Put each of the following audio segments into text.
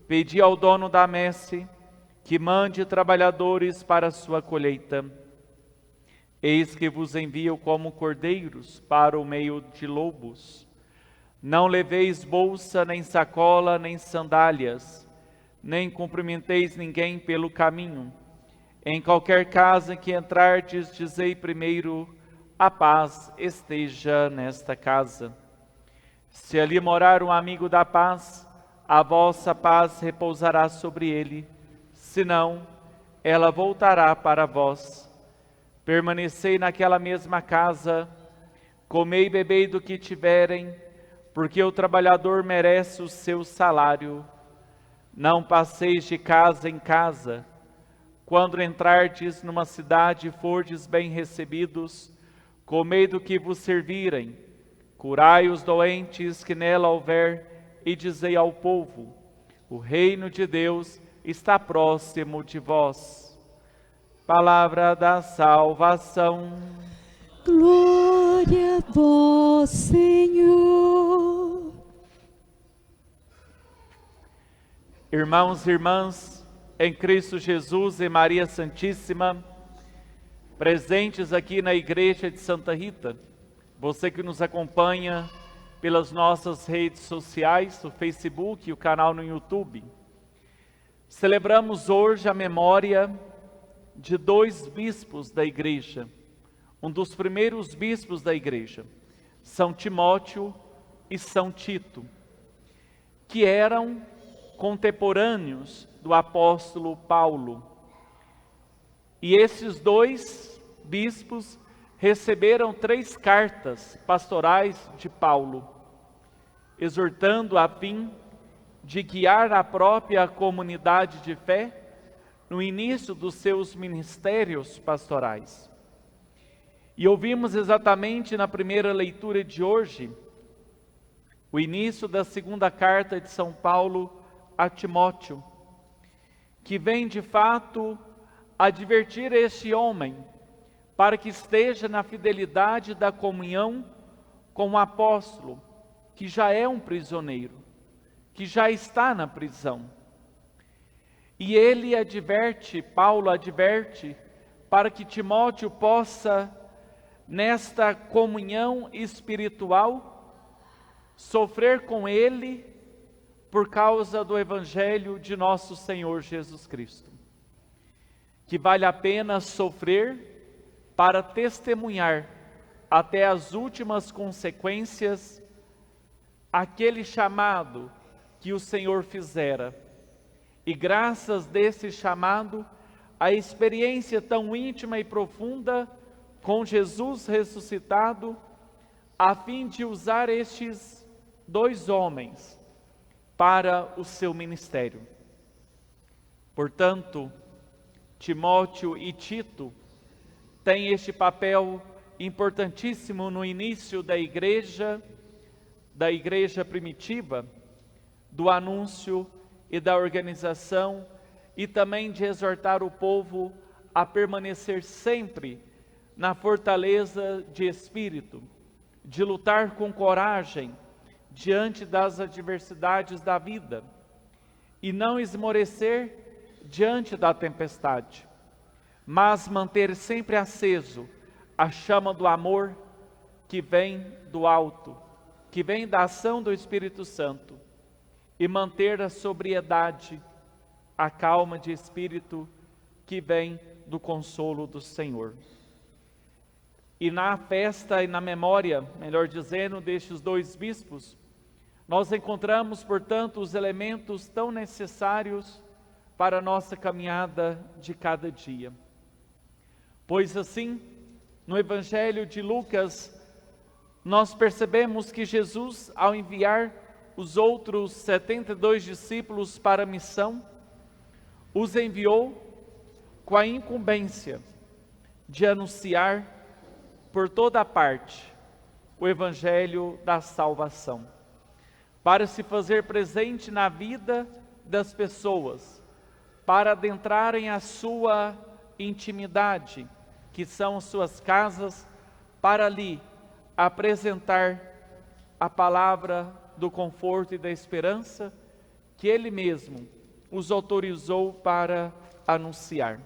Pedi ao dono da messe que mande trabalhadores para a sua colheita. Eis que vos envio como cordeiros para o meio de lobos. Não leveis bolsa, nem sacola, nem sandálias, nem cumprimenteis ninguém pelo caminho. Em qualquer casa em que entrardes, dizei primeiro: a paz esteja nesta casa. Se ali morar um amigo da paz, a vossa paz repousará sobre ele, senão ela voltará para vós. Permanecei naquela mesma casa, comei e bebei do que tiverem, porque o trabalhador merece o seu salário. Não passeis de casa em casa. Quando entrardes numa cidade e fordes bem recebidos, comei do que vos servirem, curai os doentes que nela houver, e dizei ao povo: o reino de Deus está próximo de vós. Palavra da salvação. Glória a vós, Senhor. Irmãos e irmãs, em Cristo Jesus e Maria Santíssima, presentes aqui na Igreja de Santa Rita, você que nos acompanha pelas nossas redes sociais, o Facebook e o canal no YouTube. Celebramos hoje a memória de dois bispos da Igreja, um dos primeiros bispos da Igreja, São Timóteo e São Tito, que eram contemporâneos do apóstolo Paulo. E esses dois bispos receberam 3 cartas pastorais de Paulo, exortando a fim de guiar a própria comunidade de fé no início dos seus ministérios pastorais. E ouvimos exatamente na primeira leitura de hoje o início da segunda carta de São Paulo a Timóteo, que vem de fato advertir este homem para que esteja na fidelidade da comunhão com o apóstolo, que já é um prisioneiro, que já está na prisão. E ele adverte, Paulo adverte, para que Timóteo possa, nesta comunhão espiritual, sofrer com ele por causa do Evangelho de nosso Senhor Jesus Cristo. Que vale a pena sofrer para testemunhar até as últimas consequências aquele chamado que o Senhor fizera. E graças desse chamado, a experiência tão íntima e profunda com Jesus ressuscitado, a fim de usar estes 2 homens para o seu ministério. Portanto, Timóteo e Tito têm este papel importantíssimo no início da igreja primitiva, do anúncio e da organização, e também de exortar o povo a permanecer sempre na fortaleza de espírito, de lutar com coragem diante das adversidades da vida e não esmorecer diante da tempestade, mas manter sempre aceso a chama do amor que vem do alto, que vem da ação do Espírito Santo, e manter a sobriedade, a calma de espírito que vem do consolo do Senhor. E na festa e na memória, melhor dizendo, destes 2 bispos, nós encontramos, portanto, os elementos tão necessários para a nossa caminhada de cada dia. Pois assim, no Evangelho de Lucas, nós percebemos que Jesus, ao enviar os outros 72 discípulos para a missão, os enviou com a incumbência de anunciar por toda a parte o Evangelho da salvação, para se fazer presente na vida das pessoas, para adentrarem a sua intimidade, que são suas casas, para ali apresentar a palavra do conforto e da esperança que Ele mesmo os autorizou para anunciar.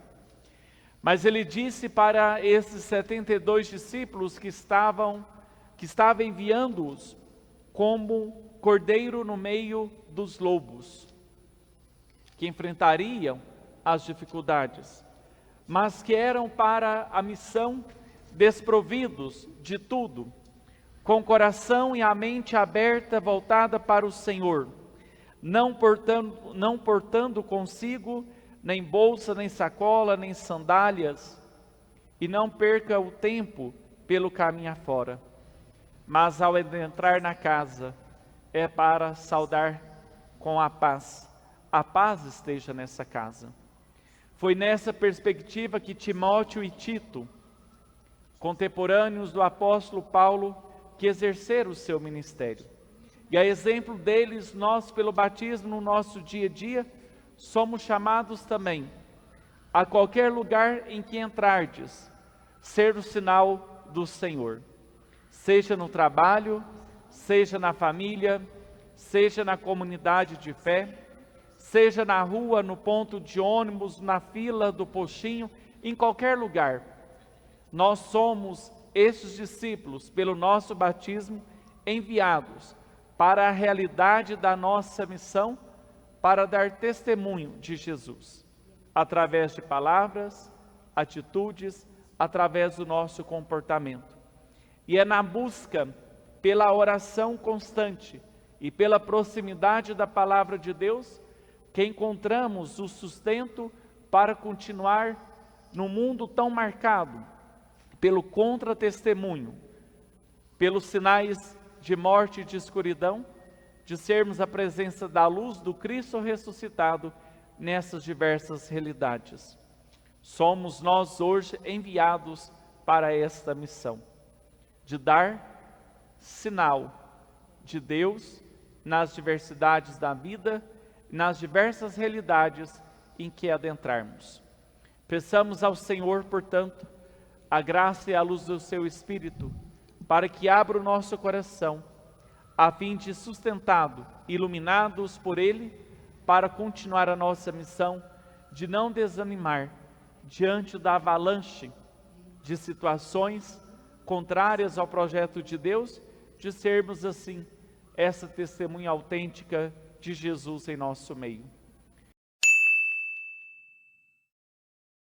Mas Ele disse para esses 72 discípulos que estava enviando-os como cordeiro no meio dos lobos, que enfrentariam as dificuldades, mas que eram para a missão desprovidos de tudo, com o coração e a mente aberta voltada para o Senhor, não portando consigo nem bolsa, nem sacola, nem sandálias, e não perca o tempo pelo caminho afora. Mas ao entrar na casa, é para saudar com a paz. A paz esteja nessa casa. Foi nessa perspectiva que Timóteo e Tito, contemporâneos do apóstolo Paulo, que exerceram o seu ministério. E a exemplo deles, nós, pelo batismo no nosso dia a dia, somos chamados também, a qualquer lugar em que entrardes, ser o sinal do Senhor. Seja no trabalho, seja na família, seja na comunidade de fé, seja na rua, no ponto de ônibus, na fila do postinho, em qualquer lugar. Nós somos estes discípulos, pelo nosso batismo, enviados para a realidade da nossa missão, para dar testemunho de Jesus, através de palavras, atitudes, através do nosso comportamento. E é na busca pela oração constante e pela proximidade da palavra de Deus que encontramos o sustento para continuar num mundo tão marcado pelo contra-testemunho, pelos sinais de morte e de escuridão, de sermos a presença da luz do Cristo ressuscitado nessas diversas realidades. Somos nós hoje enviados para esta missão, de dar sinal de Deus nas diversidades da vida, nas diversas realidades em que adentrarmos. Peçamos ao Senhor, portanto, a graça e a luz do seu Espírito, para que abra o nosso coração, a fim de, sustentado, iluminados por Ele, para continuar a nossa missão, de não desanimar diante da avalanche de situações contrárias ao projeto de Deus, de sermos assim, essa testemunha autêntica de Jesus em nosso meio.